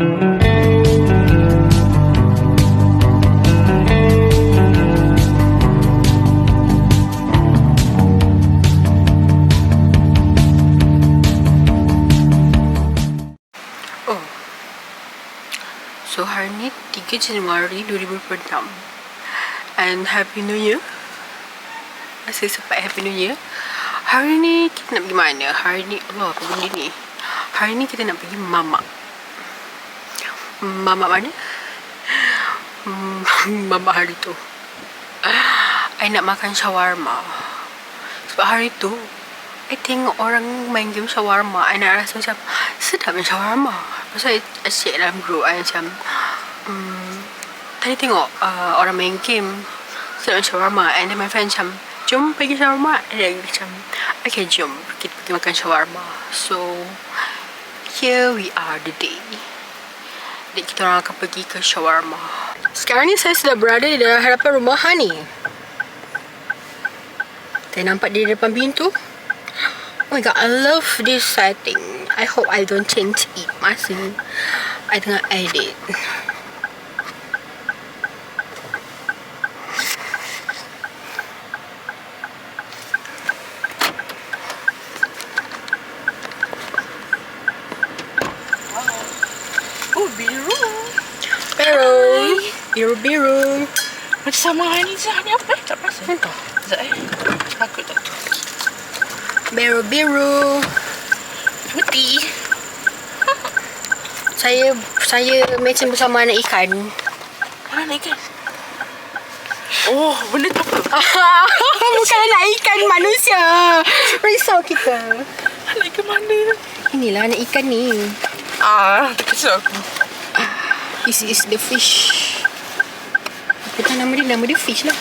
So hari ni 3 Januari 2026 and Happy New Year. Masih sempat Happy New Year. Hari ni kita nak pergi mana? Hari ni, Allah apa benda ni? Hari ni kita nak pergi mamak. Mamak mana? Mamak hari tu I nak makan shawarma. Sebab hari tu I tengok orang main game shawarma, I nak rasa macam sedap main shawarma. Lepas tu I share dalam group I macam tadi tengok orang main game sedap main shawarma. And then my friend macam, jom pergi shawarma. And then macam, okay jom kita pergi makan shawarma. So here we are the day. Jadi kita orang akan pergi ke shawarma. Sekarang ni saya sudah berada di hadapan rumah Hani. Saya nampak dia di depan pintu. Oh my god, I love this setting. I hope I don't change it masa I tengah edit. Oh, biru. Biru. Macam sama hari ni sehari apa tak perasan. Entah. Sekejap Takut tak tu. Biru. Putih. Saya macam bersama anak ikan. Mana ikan? Oh, benda tu apa? Bukan anak ikan, manusia. Risau kita. Anak ikan mana? Inilah anak ikan ni. Terkejut aku. This is the fish. Apa nama dia? Nama dia fish lah.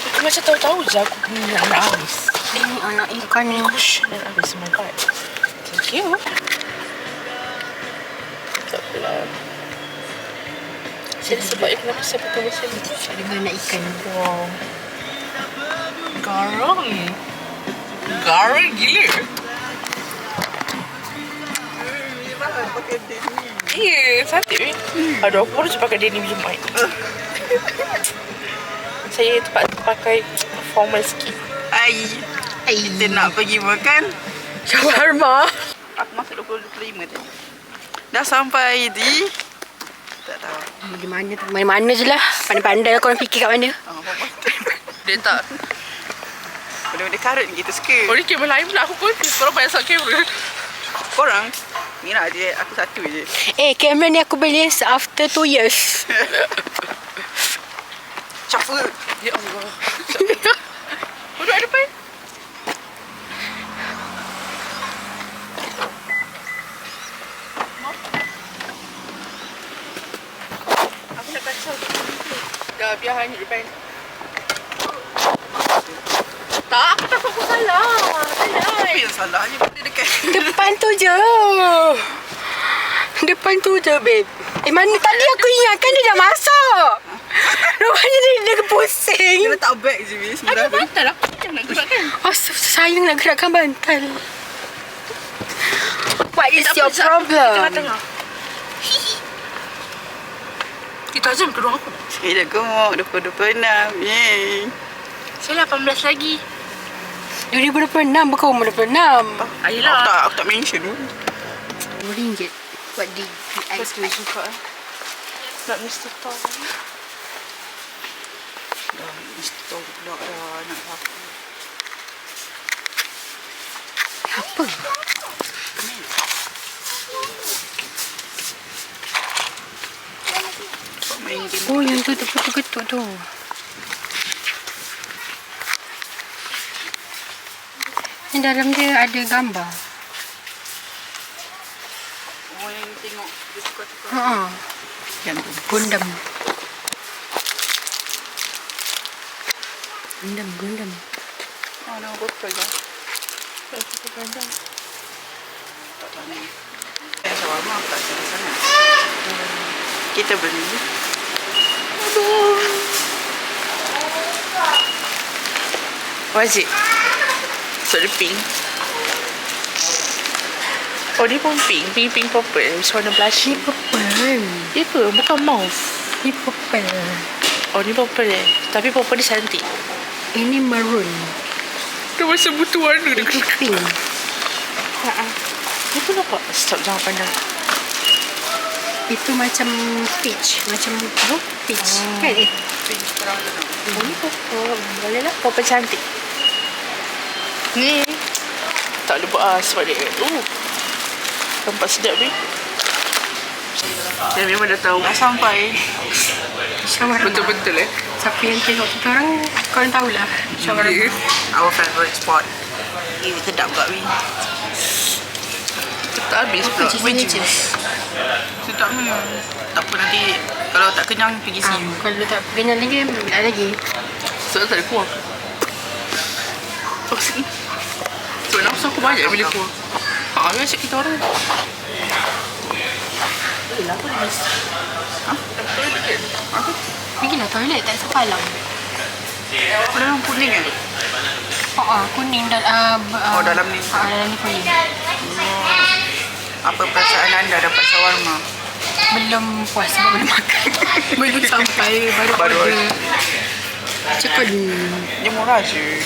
Aku macam tahu-tahu je aku nak habis. Ini anak ikan ni. Ush, nak habis my god. Thank you. Tak apalah. Saya sebab kenapa saya pakai macam ni. Dengan anak ikan. Wow. Garang gila. Iya, cantik weh. Aduh, aku baru je pakai denim Jumaat. Saya terpaksa pakai formal sikit. Kita nak pergi makan Shawarma. Aku masuk 25 tadi. Dah sampai di tak tahu. Di mana tu? Mana-mana je lah. Pandai-pandai lah korang fikir kat mana. Dia tak. Benda-benda karut kita suka. Oh, ni kamera lain pula aku pun. Korang banyak sangat kamera. Korang Mira je, aku satu je. Kamera ni aku beli after 2 years. Cafer. Ya Allah. Duduk depan. Aku nak kacau. Dah biar hanyut depan. Tak, aku tak aku salah. Apa yang salahnya benda dekat Depan tu je. Depan tu je, babe. Mana tadi aku ingatkan dia dah masak. Rupanya dia pusing. Dia letak beg je Miss. Ada bantal aku yang nak gerakkan. Oh, sayang nak gerakkan bantal. What is your problem? Tengah-tengah. Kita tajam kedua aku. Saya dah gemuk 2026. Yeay. Saya 18 lagi. 2026 bukan umur 26. Ayolah. Aku tak mention pun. RM10. What did I Lepas tu suka. Nak Mr. Tong. Dah install pula dah nak apa. Apa? Main game. Oh, yang tu terketuk tu. Ni dalam dia ada gambar. Oh yang tengok dia tukar-tukar. Haa. Yang tu. Gundam. Gundam. Oh nama botol dah. Kita pandang. Tak tahu. Yang shawarma tak sedap sangat. Kita beli. What is it? So the pink. Oh, ni pun pink. Pink purple. Macam warna blush. Ni purple. Ni apa? Bukan mauve. Ni purple. Oh, ni purple Tapi purple ni cantik. Ini maroon. Dia macam butuh warna dia. Pink. Ni pun nampak. Stop, jangan pandang. Itu macam peach. Macam apa? Peach. Kan? Pink. Oh, ni purple. Boleh lah. Purple cantik. Ni. Tak boleh buat sebab dia. Nampak sedap ni. Dia memang dah tahu. Dah sampai. Shawarma. Betul-betul Siapa yang tengok kita orang, korang tahulah. Shawarma. Our favorite spot. Sedap kat ni. Tak habis pula. Cheese. Sedap ni. Tak apa nanti. Kalau tak kenyang, pergi sini. Kalau tak kenyang lagi, nak lagi. Sebab tak ada kuah. Oh, sikit. So, nafsu aku banyak bila kuah. Kan asyik kita orang. Yelah, apa dia? Toilet. Apa? Pergilah toilet, tak sepalang. Dalam kuning kan? Kuning dan... dalam ni. Dalam ni kuning. Apa perasaan anda dapat shawarma? Belum puas sebab belum makan. Belum sampai, baru order. Cepat. Dia murah je.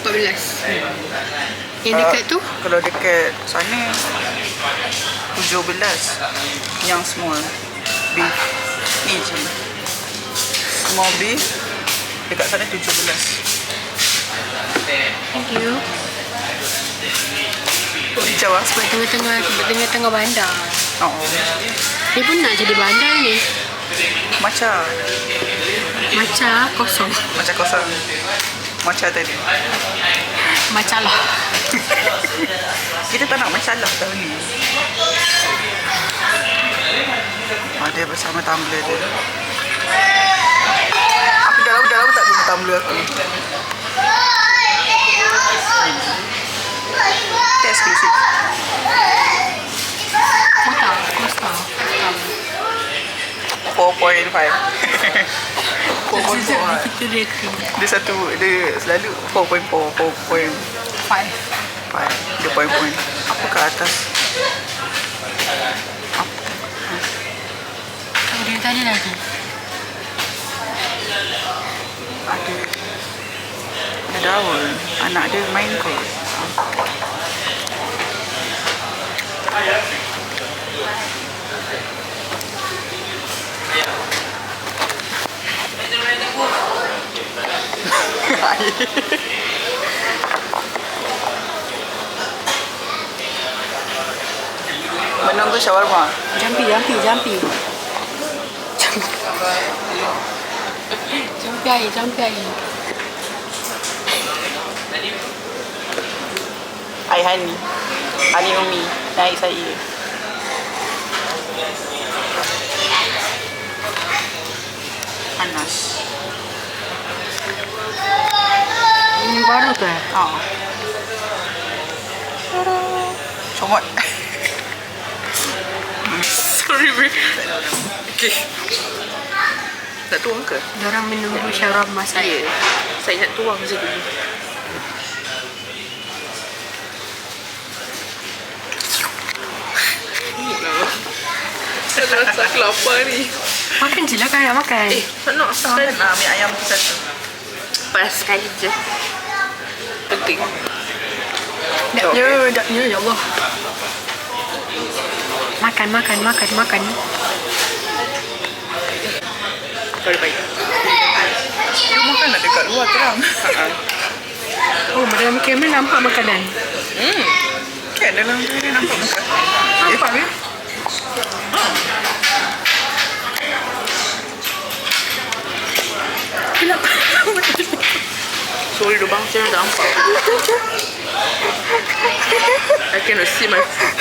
14. Yang dekat tu? Kalau dekat sana 17. Yang small beef ni je. Small beef dekat sana 17. Thank you. Hijau lah. Sebab tengah-tengah bandar. Dia pun nak jadi bandar ni. Macam kosong. Macam kosong. Macam tadi. Macam lah. Kita tak nak masalah tahun ni. Ada bersama tumbler dia. Aku dah lama tak guna tumbler aku. Test sikit. Costa. 4.5. 4.4. Kita rating. Dia selalu 4.4. 5. Dia point. Apa ke atas? Dia tadi lagi. Ada daun. Anak dia main kot. Menunggu shawarma. Jampi. Jampi air. Hai Hani Umi naik saya. Panas. Ini baru tu Comot. Sorry, babe. Okay. Tak tuang ke? Diorang menunggu shawarma saya. Saya nak tuang je dulu. Saya rasa aku lapar ni. Makan je lah kan nak makan. Tak nak. Saya nak ambil ayam satu. Panas sekali je. Penting. Daknya, ya Allah. Makan. Kalau baik. Dia makan nak dekat luar terang. Dalam kamera nampak makanan. Kan dalam kamera nampak makan. Nampak ke? Kenapa? Sorry, lubang saya tak nampak. I cannot see my food.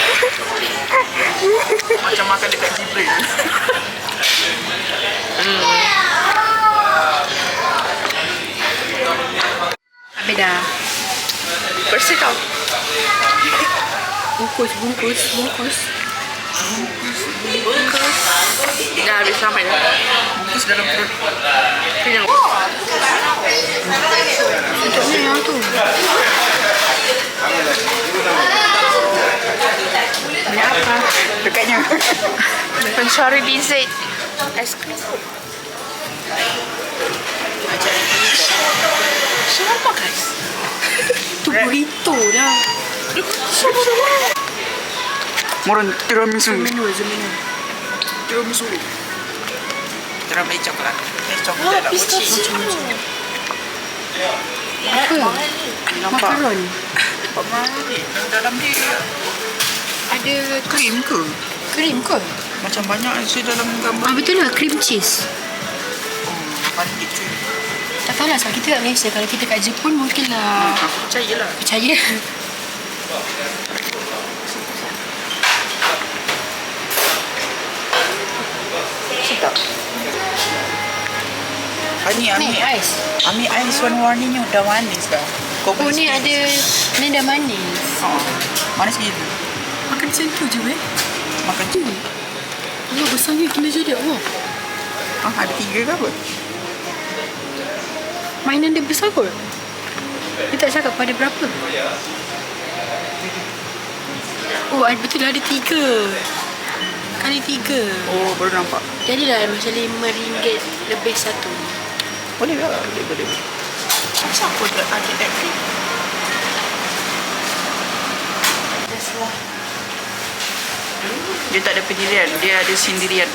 Macam makan dekat zebra. Habis dah. Bersih kau. Bungkus. Dah habis sampai dah. Bungkus dalam perut. Kenyang. Untuknya yang tu. Banyak apa? Dekatnya. Mencari dessert. Aiskrim. Siapa guys? Tu burrito lah. Moron tiramisu. Menu. Tiramisu. Tiramisu coklat. Coklat dalam mochi. Apa? Nampak? Makaron. Pemari. Dalam dia ada krim ke? Krim ke? Macam banyak isi dalam gambar. Betul lah, cream cheese. Pandit tu. Tak tahulah sebab kita kat Malaysia. Kalau kita kat Jepun mungkin lah Aku percayalah. percaya. Sedap. Ni Ni ais. Ambil ais warna-warni ni dah manis dah. Kau Oh ni ada, ni dah manis. Manis gila. Makan macam tu je weh. Makan tu. Allah besarnya kena jadi Allah. Ada 3 ke apa? Mainan dia besar kot. Dia tak cakap pada berapa. Oh betul lah ada 3. Kali 3. Oh, baru nampak. Jadilah macam RM5 lebih satu. Boleh tak? Boleh. Macam apa dia ada that cream? Dia tak ada pendirian, dia ada sendirian.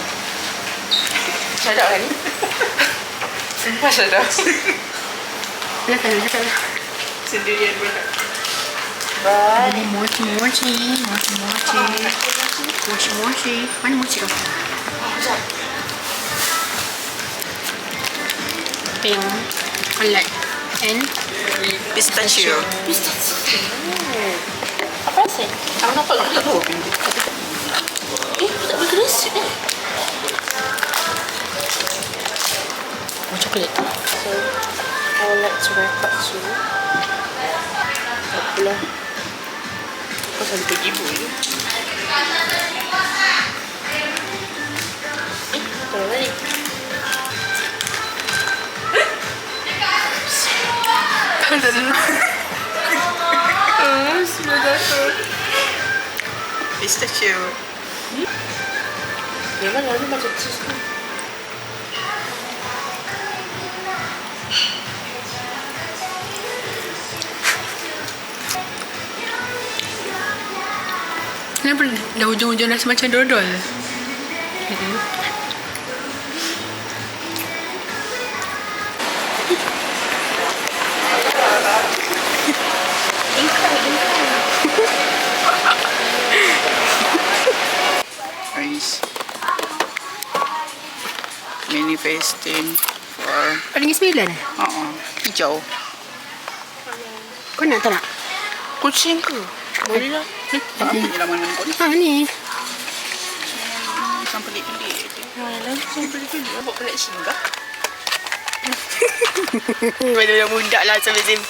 Sadar kan ni? Sumpah sadar. Dah cakap lah. Sendirian berat. Ada mochi. Mana mochi kau? Pink, colored, and Pistachio. apa rasa? Aku nampak gelap tu. Tak boleh kerasut ni. Oh, coklat. So, I would like to wrap up soon. Tak apalah. Kau selalu pergi pun. Kalau balik. Sudah jatuh. Pistachio. Memang lalu macam cheese tu. Kenapa dah ujung-ujung rasa macam dodol? Nice. Manifesting for Ada lagi 9 eh? hijau. Kau nak tak nak? Kucing ke? Boleh lah. Tak apa je lah mana-mana kau ni. Ni. Macam pelik-pelik. Langsung pelik-pelik. Buat collection kah? Macam budak lah sampai sini.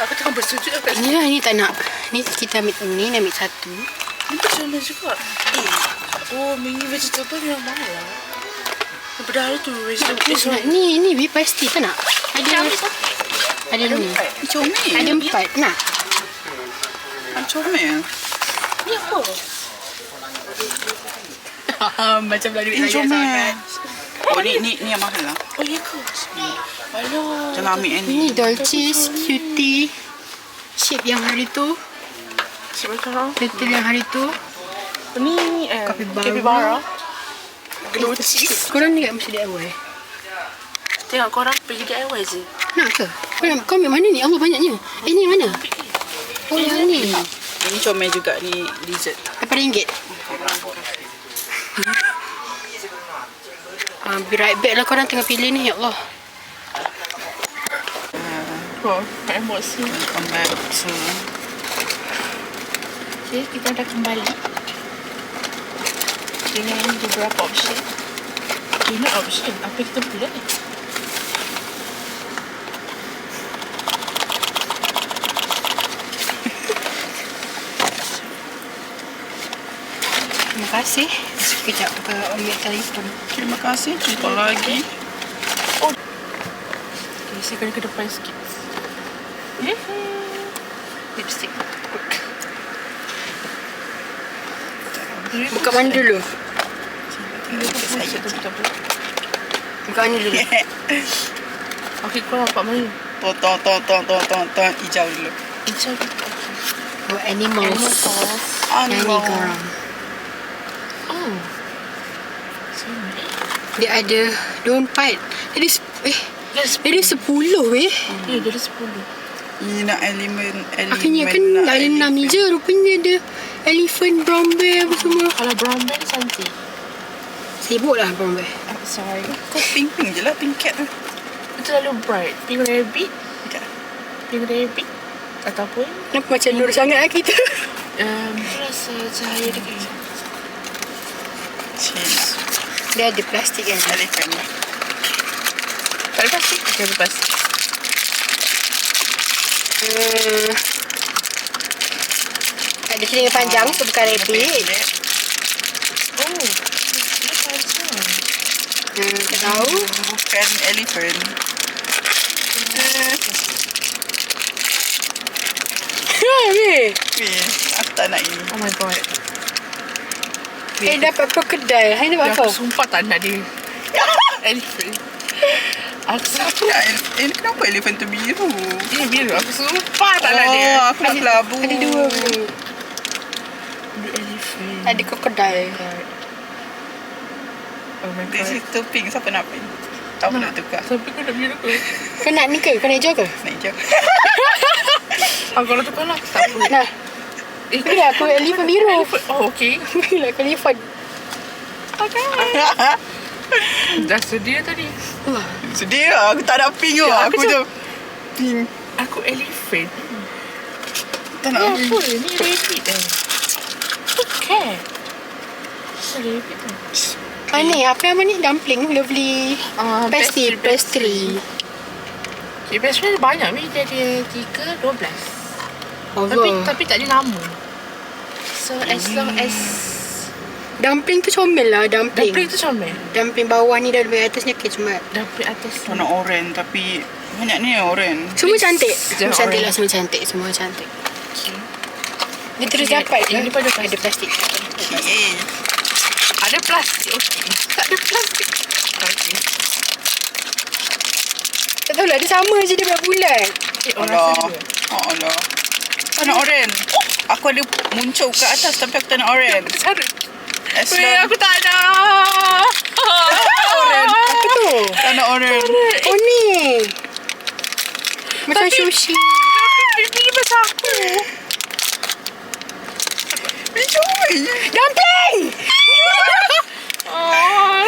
Aku tengah bersujud kat sini. Inilah ni tak nak. Ni kita ambil ni, ambil satu. Nampak sama juga. Oh, mini vegetable memang mahal lah. Daripada hari tu, vegetable is Nak ni beef pasti tak nak? Ada ni. comel. Ada 4 nak. Comel. Ni apa? Macam dah duit Ini saya comel. sangat. Oh, ni yang mahal lah. Oh ya ke? Alah. Jangan ambil yang Ini ni. Dolce's Cutie shape yang hari tu. Sebenarnya. Detail yang hari tu. Ni Capybara. Glow cheese. Korang ni kat mesti DIY. Tengok korang pergi DIY je. Nak ke? Kau ambil mana ni? Allah banyaknya. Ni mana? Oh yang ni. Ini comel juga ni dessert. RM8. Be right back lah korang tengah pilih ni. Ya Allah. Oh, emosi. Welcome back to. Okay, kita dah kembali dengan beberapa option. Ini option. Apa kita pilih ni? Terima kasih. Sekejap ke ambil telefon. Terima kasih. Jumpa lagi. Okay, saya kena ke depan sikit. Lipstick. Buka mana dulu? Saya Buka mana dulu? Okey, kau nampak mana? Tonton hijau dulu. Hijau. Oh, animals. Nyanyi korang. Oh. Dia ada 24. Dia ada 10 weh. Ya, dia ada 10. Ini nak elemen Akhirnya kan nak ada 6 je. Rupanya ada elephant, brown bear apa semua. Kalau brown bear ni cantik. Sibuk lah brown bear. Sorry. Kau pink je lah, pink cat tu. Itu terlalu bright. Pink rabbit. Sekejap. Pink rabbit. Ataupun Kenapa macam nur sangat lah kita? tu rasa cahaya dia kaya. Cheese. Dia ada plastik kan? Elephant lah. Tak ada plastik. Tak ada plastik. Ada telinga panjang tu bukan rabbit. Oh. Dia panjang. Tak tahu. Bukan elephant. Weh. Weh, aku tak nak ini. Oh my god. Dapat krokodil. Hai dapat apa? Aku sumpah tak nak dia. Elephant. Aku sumpah. Ini kenapa elephant tu biru? Dia biru. Aku sumpah tak nak dia. Aku nak kelabu. Ada 2 pun. Dia elephant. Ada krokodil. Oh my Di god. situ pink, siapa nak pink? Aku nak tukar. Sampai kau nak biru ke? Kau nak ni ke? Kau nak hijau ke? Nak hijau. Kalau tukar lah. Tak apa. Nah. Bila aku elephant biru. Oh, okay. Bila aku elephant. Dah sedia tadi. Wah. Sedih lah, aku tak nak pink tu. Ya, Aku aku je pink. Aku elephant. Tak nak Ya, pink. apa? Ni rabbit Okay. Rabbit tu. Ni apa nama ni? Dumpling. Lovely. Pastry. Okay, pastry banyak ni. Dia ada 3, 12. Tapi tak ada nama. So as long as Dumpling tu comel lah. Dumpling dumpling tu comel. Dumpling bawah ni dah lebih atasnya kecmat. Dumpling atas Aku nak orange tapi banyak ni orange. Semua cantik. Sekejap, Semua cantik lah. orange. Semua cantik. Semua cantik. Okay. Dia terus Okay, dapat ke? ini pada Ada plastik. Okay. Ada plastik. Okay. Tak ada plastik. Okay. Tak tahulah. Dia sama je. Dia bulat. Okay, orang Allah. rasa dua. Oh Allah. Tak nak orange. Aku ada muncul ke atas tapi aku tak nak orange. Sarut. As Weh, long aku tak nak. orange. Apa tu? Tak nak orange. Oh ni. Macam Tapi- sushi. Pipi ni macam aku. Ni comel je. Dumpling! Oh,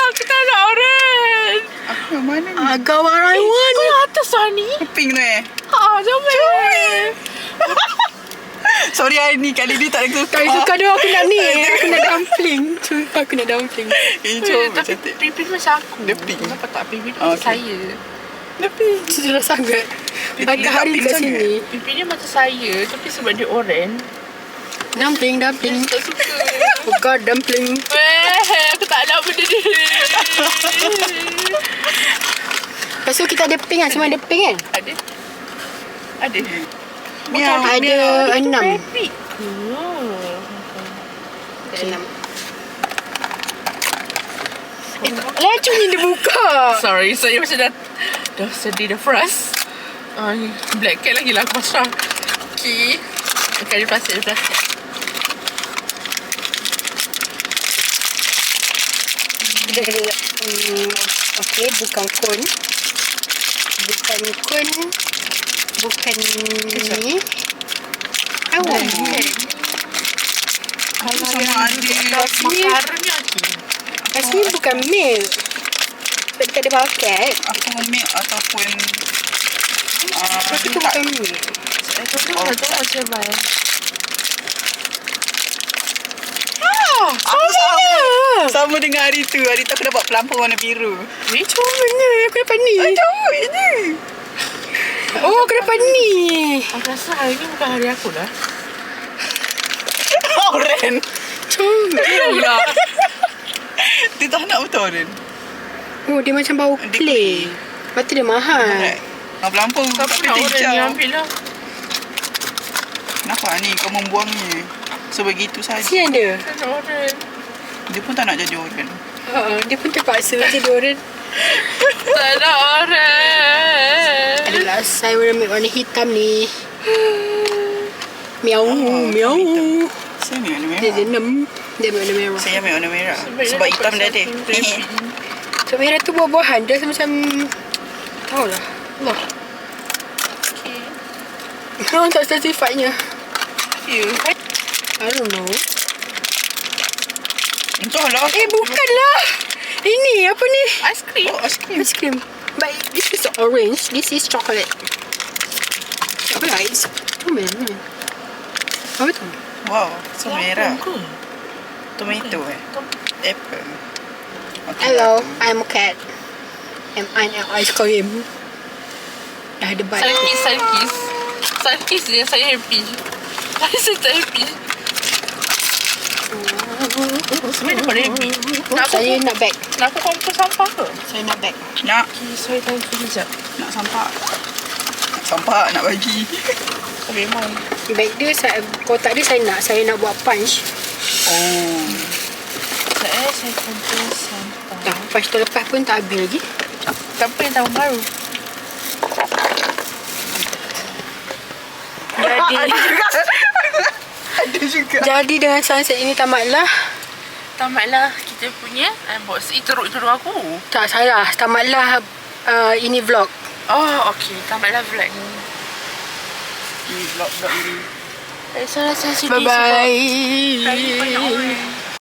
aku tak nak orange. Aku yang mana ni? Agak waraiwan. Kau yang atas lah ni. Pink tu Comel. Sorry hari ni, kali ni tak ada Tak suka dia. Aku nak ni. Aku nak dumpling. Sumpah aku nak dumpling. Ini Eh, comel tapi cantik. pipi ni macam aku. Dia pink. Kenapa tak pipi ni Oh, macam okay. saya? Dia pink. Sudah sangat. Dia Agak tak hari pink kat sangat. sini. Pipi ni macam saya. Tapi sebab dia orange. Dumpling. Dia tak suka. Oh god, dumpling. Weh, aku tak nak benda ni. Lepas tu kita ada pink kan? Semua ada pink kan? Ada? Ada? Miau. Ada 6. Rabbit. Oh. 6. Laju ni dia buka. Sorry, saya macam dah sedih dah frust. Ni black cat lagi lah aku pasrah. Okay. Okay, ada plastik. Sekejap. Okay, bukan kon. Bukan ni. Awak. Kalau Sama yang ada. makaron ni okey. Kat sini bukan milk. Sebab dia tak ada paket. Aku milk ataupun Tapi tu bukan milk. Saya tu macam mana? aku sama dengan hari tu. Hari tu aku dapat pelampung warna biru. Ni Comel aku dapat ni. Comel je. Oh, aku dapat ni. aku rasa hari ni bukan hari aku dah. Orange. Comel. Pula. Dia tak nak betul orange. Oh, dia macam bau Dia clay. Lepas tu dia mahal. Alright. Pelampung. Siapa Tapi nak orang ni hijau. ambil lah. Kenapa ni kau membuangnya? Sebegitu saja. Kesian dia. Tak nak orang. Dia pun tak nak jadi orang. Dia pun terpaksa jadi orang. Tak nak orang. Adalah saya warna hitam ni. Miau, miau. Saya ambil warna Dia merah. enam. Dia ambil warna merah. Saya ambil warna merah. Sebenarnya Sebab dapat hitam dah ada. satu rabbit. So merah tu buah-buahan. Dia macam tahu lah. Allah. Okay. Orang tak certifiednya. You. I don't know. Entahlah. Bukanlah. Ini apa ni? Ice cream. Oh, aiskrim. Ice cream. But this is orange. This is chocolate. Apa lah? It's apa tu? Wow, so merah. Ke? Tomato Apple. Okay, Hello, I'm a cat. I'm an ice cream. Dah ada balik. Salkis dia saya happy. Saya tak happy. Sebenarnya pada happy. Saya nak bag. Nak aku kompos sampah ke? Saya nak bag. Nak Okay, sorry thank you sekejap. nak sampah. Nak sampah nak bagi. Memang. Bag dia, kotak dia saya nak buat punch. Oh. Saya kompos sampah. Dah, punch tu lepas pun tak habis lagi. Tak apa yang tahun baru. Ada juga. Jadi dengan sunset ini tamatlah. Tamatlah kita punya unboxing. Teruk-teruk aku. Tak salah, tamatlah ini vlog. Oh, okay. Tamatlah vlog ni. Ni vlog ni. Salah saya sedih Bye bye. sebab hari banyak orang.